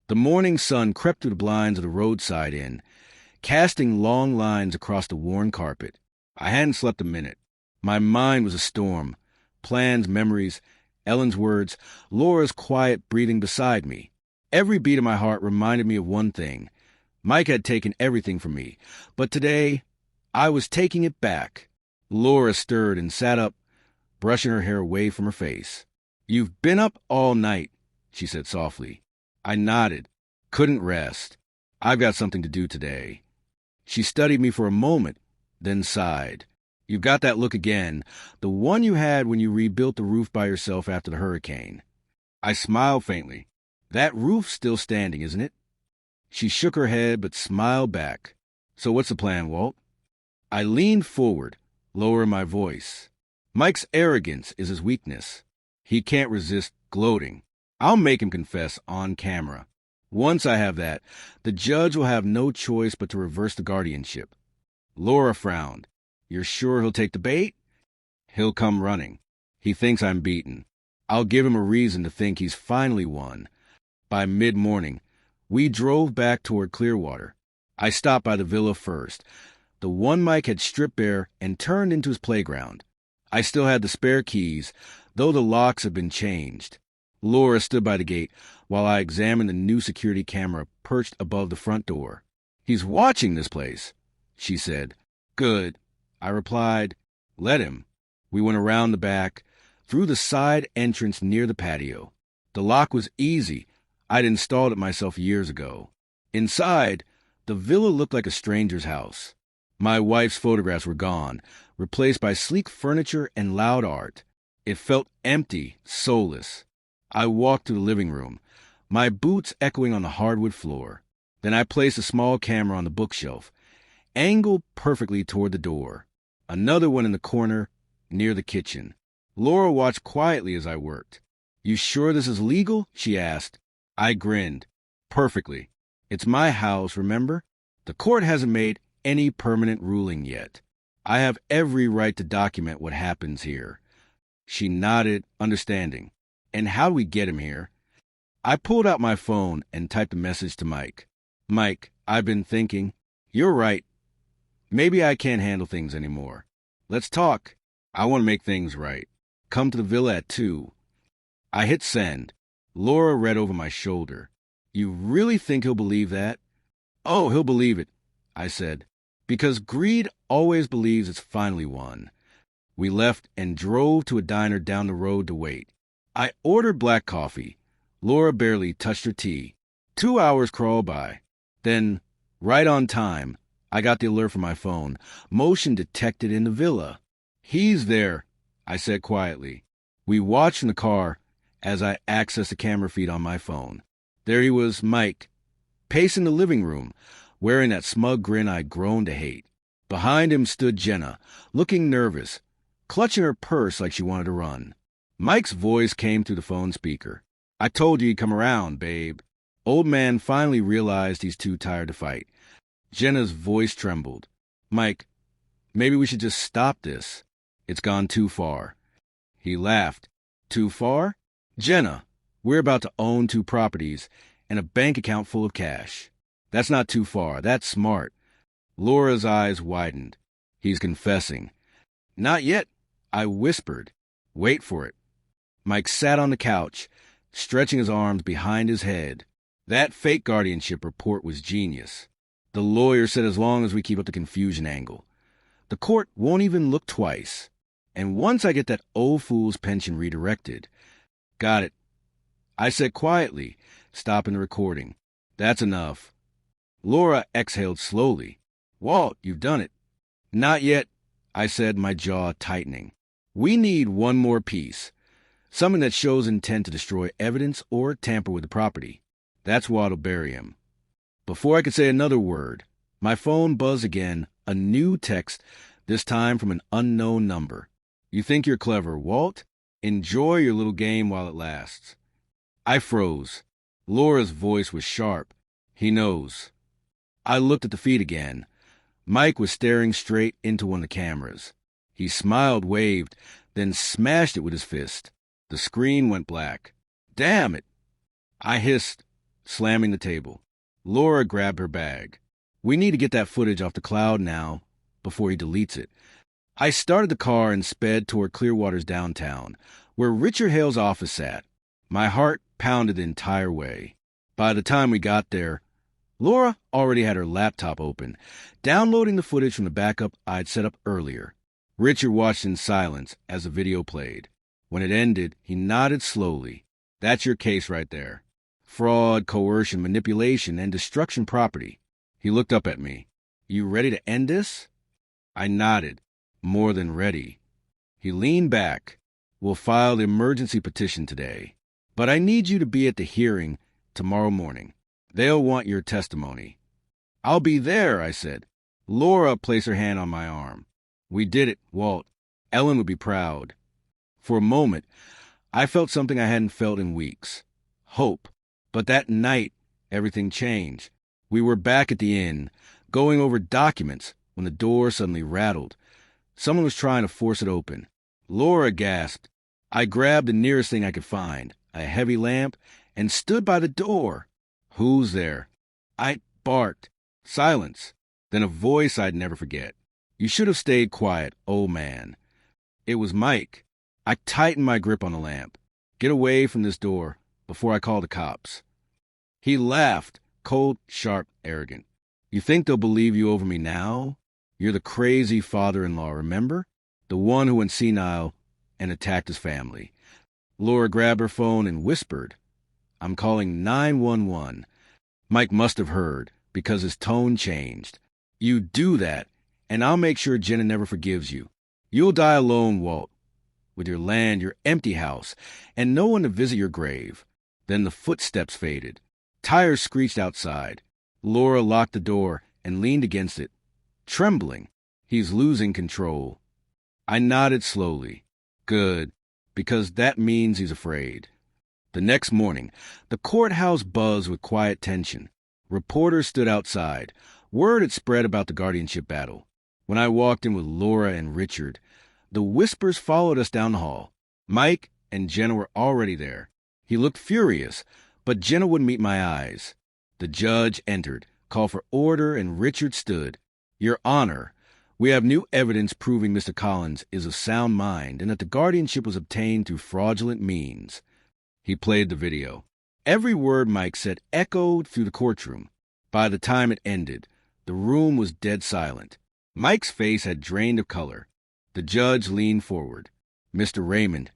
The morning sun crept through the blinds of the roadside inn, casting long lines across the worn carpet. I hadn't slept a minute. My mind was a storm. Plans, memories, Ellen's words, Laura's quiet breathing beside me. Every beat of my heart reminded me of one thing. Mike had taken everything from me, but today I was taking it back. Laura stirred and sat up, brushing her hair away from her face. "You've been up all night," she said softly. I nodded. Couldn't rest. "I've got something to do today." She studied me for a moment, then sighed. "You've got that look again, the one you had when you rebuilt the roof by yourself after the hurricane." I smiled faintly. "That roof's still standing, isn't it?" She shook her head but smiled back. "So what's the plan, Walt?" I leaned forward, lowering my voice. "Mike's arrogance is his weakness. He can't resist gloating. I'll make him confess on camera. Once I have that, the judge will have no choice but to reverse the guardianship." Laura frowned. "You're sure he'll take the bait?" "He'll come running. He thinks I'm beaten. I'll give him a reason to think he's finally won." By mid-morning, we drove back toward Clearwater. I stopped by the villa first, the one Mike had stripped bare and turned into his playground. I still had the spare keys, though the locks had been changed. Laura stood by the gate while I examined the new security camera perched above the front door. "He's watching this place," she said. "Good," I replied. "Let him." We went around the back, through the side entrance near the patio. The lock was easy. I'd installed it myself years ago. Inside, the villa looked like a stranger's house. My wife's photographs were gone, replaced by sleek furniture and loud art. It felt empty, soulless. I walked to the living room, my boots echoing on the hardwood floor. Then I placed a small camera on the bookshelf, angled perfectly toward the door. Another one in the corner, near the kitchen. Laura watched quietly as I worked. "You sure this is legal?" she asked. I grinned. "Perfectly. It's my house, remember? The court hasn't made any permanent ruling yet. I have every right to document what happens here." She nodded, understanding. "And how do we get him here?" I pulled out my phone and typed a message to Mike. "Mike, I've been thinking. You're right. Maybe I can't handle things anymore. Let's talk. I want to make things right. Come to the villa at 2. I hit send. Laura read over my shoulder. "You really think he'll believe that?" "Oh, he'll believe it," I said, "because greed always believes it's finally won." We left and drove to a diner down the road to wait. I ordered black coffee. Laura barely touched her tea. 2 hours crawled by. Then, right on time, I got the alert from my phone. Motion detected in the villa. "He's there," I said quietly. We watched in the car as I accessed the camera feed on my phone. There he was, Mike, pacing the living room, wearing that smug grin I'd grown to hate. Behind him stood Jenna, looking nervous, clutching her purse like she wanted to run. Mike's voice came through the phone speaker. "I told you he'd come around, babe." Old man finally realized he's too tired to fight. Jenna's voice trembled. "Mike, maybe we should just stop this. It's gone too far." He laughed. "Too far? Jenna, we're about to own 2 properties and a bank account full of cash. That's not too far. That's smart." Laura's eyes widened. "He's confessing." "Not yet," I whispered. "Wait for it." Mike sat on the couch, stretching his arms behind his head. That fake guardianship report was genius. The lawyer said as long as we keep up the confusion angle, the court won't even look twice. And once I get that old fool's pension redirected. "Got it," I said quietly, stopping the recording. "That's enough." Laura exhaled slowly. "Walt, you've done it." "Not yet," I said, my jaw tightening. "We need one more piece. Something that shows intent to destroy evidence or tamper with the property. That's what'll bury him." Before I could say another word, my phone buzzed again, a new text, this time from an unknown number. "You think you're clever, Walt? Enjoy your little game while it lasts." I froze. Laura's voice was sharp. "He knows." I looked at the feed again. Mike was staring straight into one of the cameras. He smiled, waved, then smashed it with his fist. The screen went black. "Damn it!" I hissed, slamming the table. Laura grabbed her bag. "We need to get that footage off the cloud now, before he deletes it." I started the car and sped toward Clearwater's downtown, where Richard Hale's office sat. My heart pounded the entire way. By the time we got there, Laura already had her laptop open, downloading the footage from the backup I'd set up earlier. Richard watched in silence as the video played. When it ended, he nodded slowly. That's your case right there. Fraud, coercion, manipulation, and destruction property. He looked up at me. You ready to end this? I nodded. More than ready. He leaned back. We'll file the emergency petition today. But I need you to be at the hearing tomorrow morning. They'll want your testimony. I'll be there, I said. Laura placed her hand on my arm. We did it, Walt. Ellen would be proud. For a moment, I felt something I hadn't felt in weeks. Hope. But that night, everything changed. We were back at the inn, going over documents, when the door suddenly rattled. Someone was trying to force it open. Laura gasped. I grabbed the nearest thing I could find, a heavy lamp, and stood by the door. Who's there? I barked. Silence. Then a voice I'd never forget. You should have stayed quiet, old man. It was Mike. I tightened my grip on the lamp. Get away from this door before I call the cops. He laughed, cold, sharp, arrogant. You think they'll believe you over me now? You're the crazy father-in-law, remember? The one who went senile and attacked his family. Laura grabbed her phone and whispered, I'm calling 911. Mike must have heard, because his tone changed. You do that, and I'll make sure Jenna never forgives you. You'll die alone, Walt, with your land, your empty house, and no one to visit your grave. Then the footsteps faded. Tires screeched outside. Laura locked the door and leaned against it, trembling. He's losing control. I nodded slowly. Good, because that means he's afraid. The next morning, the courthouse buzzed with quiet tension. Reporters stood outside. Word had spread about the guardianship battle. When I walked in with Laura and Richard, the whispers followed us down the hall. Mike and Jenna were already there. He looked furious, but Jenna wouldn't meet my eyes. The judge entered, called for order, and Richard stood. Your Honor, we have new evidence proving Mr. Collins is of sound mind and that the guardianship was obtained through fraudulent means. He played the video. Every word Mike said echoed through the courtroom. By the time it ended, the room was dead silent. Mike's face had drained of color. The judge leaned forward. Mr. Raymond,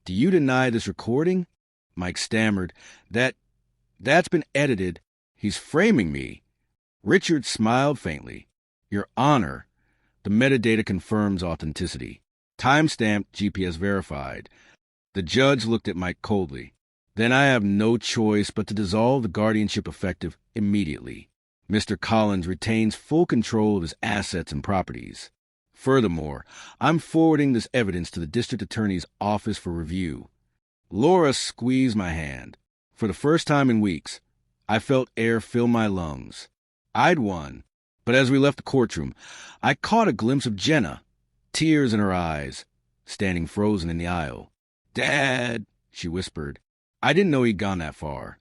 do you deny this recording? Mike stammered. That's been edited. He's framing me. Richard smiled faintly. Your Honor, the metadata confirms authenticity. Timestamped, GPS verified. The judge looked at Mike coldly. Then I have no choice but to dissolve the guardianship effective immediately. Mr. Collins retains full control of his assets and properties. Furthermore, I'm forwarding this evidence to the district attorney's office for review. Laura squeezed my hand. For the first time in weeks, I felt air fill my lungs. I'd won, but as we left the courtroom, I caught a glimpse of Jenna, tears in her eyes, standing frozen in the aisle. Dad, she whispered. I didn't know he'd gone that far.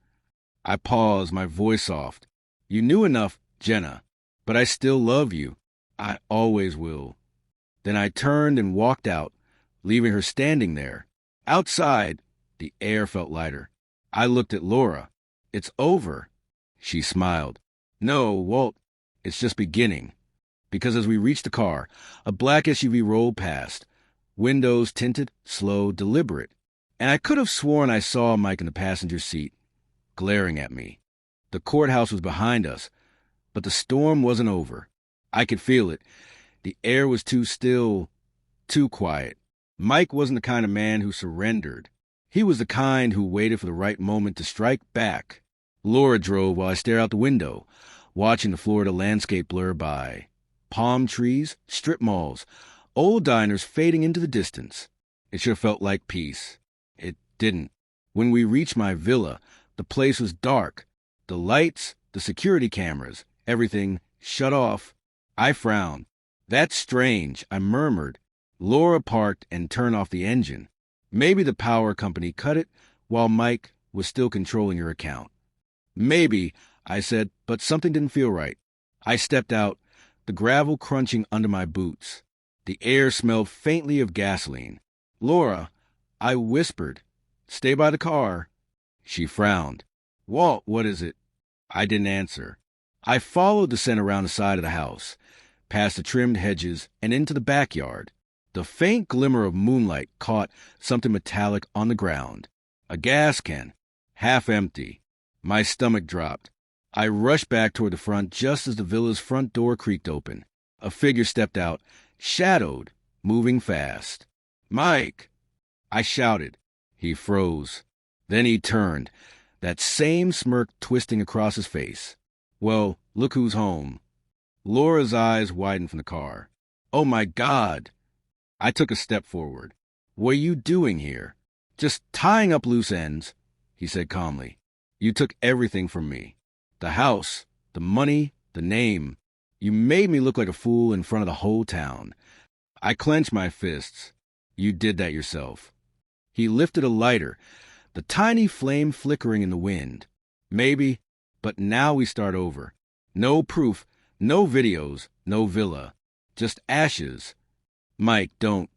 I paused, my voice soft. You knew enough, Jenna, but I still love you. I always will. Then I turned and walked out, leaving her standing there. Outside, the air felt lighter. I looked at Laura. It's over. She smiled. No, Walt, it's just beginning. Because as we reached the car, a black SUV rolled past, windows tinted, slow, deliberate. And I could have sworn I saw Mike in the passenger seat, glaring at me. The courthouse was behind us, but the storm wasn't over. I could feel it. The air was too still, too quiet. Mike wasn't the kind of man who surrendered. He was the kind who waited for the right moment to strike back. Laura drove while I stared out the window, watching the Florida landscape blur by. Palm trees, strip malls, old diners fading into the distance. It should have felt like peace. It didn't. When we reached my villa, the place was dark. The lights, the security cameras, everything shut off. I frowned. That's strange, I murmured. Laura parked and turned off the engine. Maybe the power company cut it while Mike was still controlling your account. Maybe, I said, but something didn't feel right. I stepped out, the gravel crunching under my boots. The air smelled faintly of gasoline. Laura, I whispered, stay by the car. She frowned. Walt, what is it? I didn't answer. I followed the scent around the side of the house, past the trimmed hedges and into the backyard. The faint glimmer of moonlight caught something metallic on the ground. A gas can, half empty. My stomach dropped. I rushed back toward the front just as the villa's front door creaked open. A figure stepped out, shadowed, moving fast. "Mike!" I shouted. He froze. Then he turned, that same smirk twisting across his face. "Well, look who's home." Laura's eyes widened from the car. "Oh, my God!" I took a step forward. "What are you doing here?" "Just tying up loose ends," he said calmly. "You took everything from me. The house, the money, the name. You made me look like a fool in front of the whole town." I clenched my fists. "You did that yourself." He lifted a lighter, the tiny flame flickering in the wind. "Maybe, but now we start over. No proof, no videos, no villa. Just ashes." "Mike, don't,"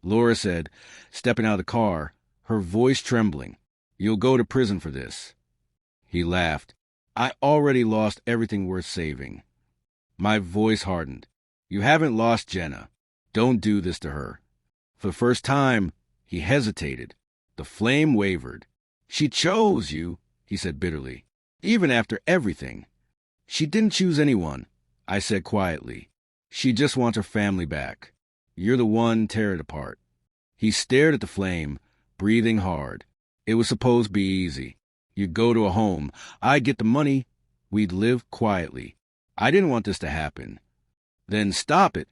Laura said, stepping out of the car, her voice trembling. "You'll go to prison for this." He laughed. "I already lost everything worth saving." My voice hardened. "You haven't lost Jenna. Don't do this to her." For the first time, he hesitated. The flame wavered. "She chose you," he said bitterly, "even after everything." "She didn't choose anyone," I said quietly. "She just wants her family back. You're the one tear it apart." He stared at the flame, breathing hard. "It was supposed to be easy. You'd go to a home. I'd get the money. We'd live quietly. I didn't want this to happen." "Then stop it,"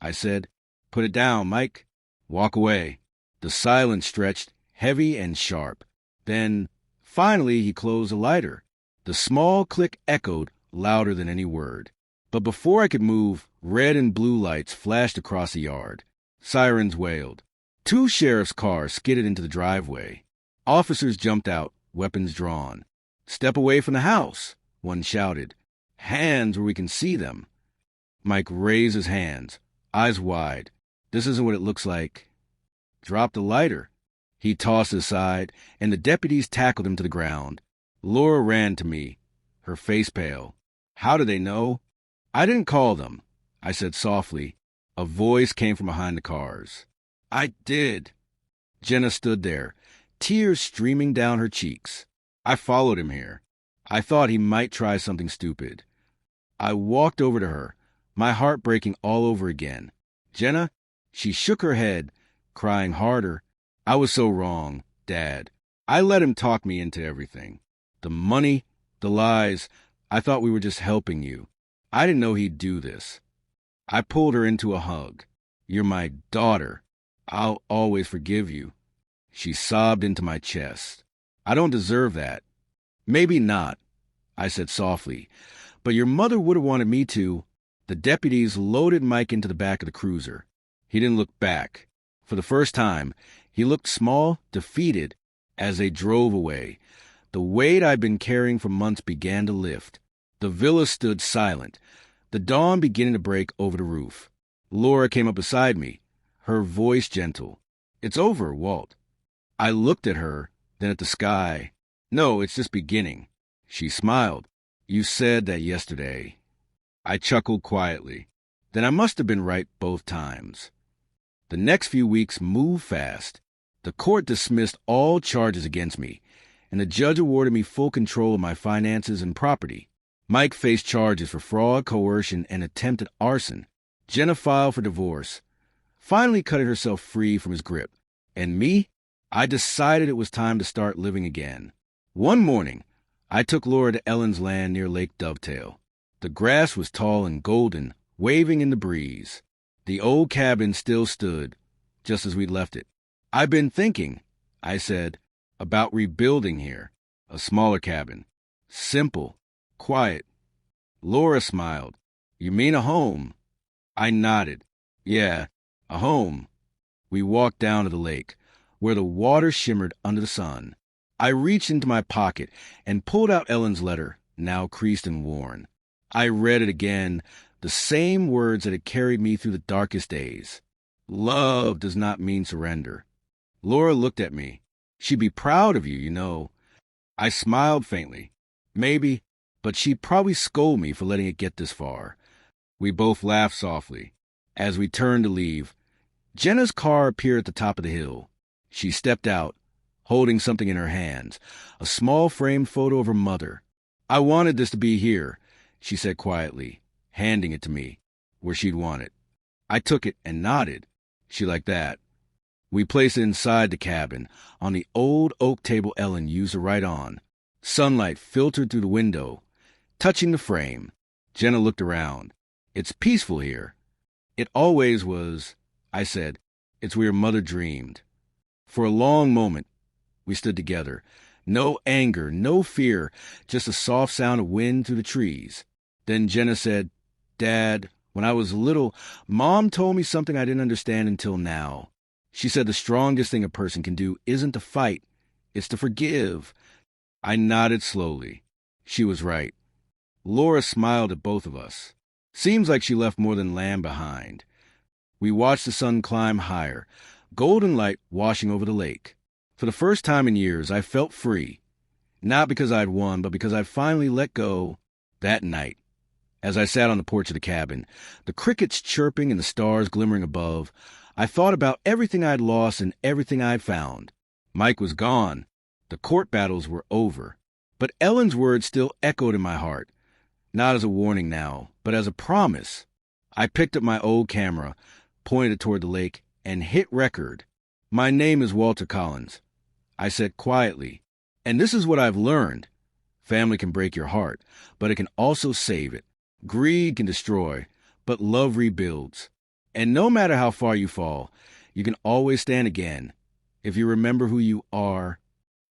I said. "Put it down, Mike. Walk away." The silence stretched, heavy and sharp. Then, finally, he closed the lighter. The small click echoed louder than any word. But before I could move, red and blue lights flashed across the yard. Sirens wailed. 2 sheriff's cars skidded into the driveway. Officers jumped out, weapons drawn. "Step away from the house," one shouted. "Hands where we can see them." Mike raised his hands, eyes wide. "This isn't what it looks like." "Drop the lighter." He tossed it aside, and the deputies tackled him to the ground. Laura ran to me, her face pale. "How did they know?" "I didn't call them," I said softly. A voice came from behind the cars. "I did." Jenna stood there, tears streaming down her cheeks. "I followed him here. I thought he might try something stupid." I walked over to her, my heart breaking all over again. "Jenna?" She shook her head, crying harder. "I was so wrong, Dad. I let him talk me into everything. The money, the lies. I thought we were just helping you. I didn't know he'd do this." I pulled her into a hug. "You're my daughter. I'll always forgive you." She sobbed into my chest. "I don't deserve that." "Maybe not," I said softly, "but your mother would have wanted me to." The deputies loaded Mike into the back of the cruiser. He didn't look back. For the first time, he looked small, defeated, as they drove away. The weight I'd been carrying for months began to lift. The villa stood silent, the dawn beginning to break over the roof. Laura came up beside me, her voice gentle. "It's over, Walt." I looked at her, then at the sky. "No, it's just beginning." She smiled. "You said that yesterday." I chuckled quietly. Then I must have been right both times. The next few weeks moved fast. The court dismissed all charges against me, and the judge awarded me full control of my finances and property. Mike faced charges for fraud, coercion, and attempted arson. Jenna filed for divorce, finally cutting herself free from his grip. And me? I decided it was time to start living again. One morning, I took Laura to Ellen's land near Lake Dovetail. The grass was tall and golden, waving in the breeze. The old cabin still stood, just as we'd left it. "I've been thinking," I said, "about rebuilding here. A smaller cabin. Simple. Quiet." Laura smiled. "You mean a home?" I nodded. "Yeah, a home." We walked down to the lake, where the water shimmered under the sun. I reached into my pocket and pulled out Ellen's letter, now creased and worn. I read it again, the same words that had carried me through the darkest days. "Love does not mean surrender." Laura looked at me. "She'd be proud of you, you know." I smiled faintly. "Maybe, but she'd probably scold me for letting it get this far." We both laughed softly. As we turned to leave, Jenna's car appeared at the top of the hill. She stepped out, holding something in her hands, a small framed photo of her mother. "I wanted this to be here," she said quietly, handing it to me, where she'd want it. I took it and nodded. She liked that. We placed it inside the cabin, on the old oak table Ellen used to write on. Sunlight filtered through the window, touching the frame. Jenna looked around. "It's peaceful here." "It always was," I said. "It's where Mother dreamed." For a long moment, we stood together. No anger, no fear, just a soft sound of wind through the trees. Then Jenna said, "Dad, when I was little, Mom told me something I didn't understand until now. She said the strongest thing a person can do isn't to fight, it's to forgive." I nodded slowly. She was right. Laura smiled at both of us. Seems like she left more than lamb behind. We watched the sun climb higher, golden light washing over the lake. For the first time in years, I felt free. Not because I'd won, but because I'd finally let go. That night, as I sat on the porch of the cabin, the crickets chirping and the stars glimmering above, I thought about everything I'd lost and everything I'd found. Mike was gone. The court battles were over. But Ellen's words still echoed in my heart. Not as a warning now, but as a promise. I picked up my old camera, pointed toward the lake, and hit record. "My name is Walter Collins," I said quietly. "And this is what I've learned. Family can break your heart, but it can also save it. Greed can destroy, but love rebuilds. And no matter how far you fall, you can always stand again if you remember who you are."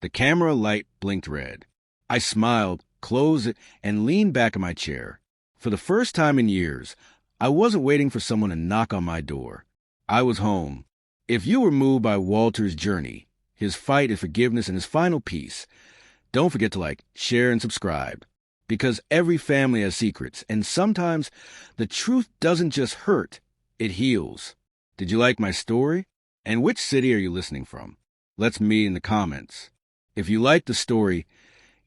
The camera light blinked red. I smiled, closed it, and leaned back in my chair. For the first time in years, I wasn't waiting for someone to knock on my door. I was home. If you were moved by Walter's journey, his fight, his forgiveness, and his final peace, don't forget to like, share, and subscribe. Because every family has secrets, and sometimes the truth doesn't just hurt, it heals. Did you like my story? And which city are you listening from? Let's meet in the comments. If you liked the story,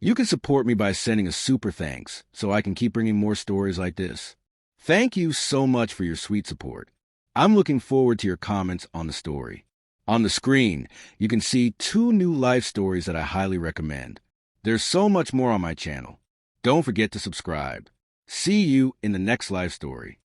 you can support me by sending a super thanks so I can keep bringing more stories like this. Thank you so much for your sweet support. I'm looking forward to your comments on the story. On the screen, you can see 2 new life stories that I highly recommend. There's so much more on my channel. Don't forget to subscribe. See you in the next life story.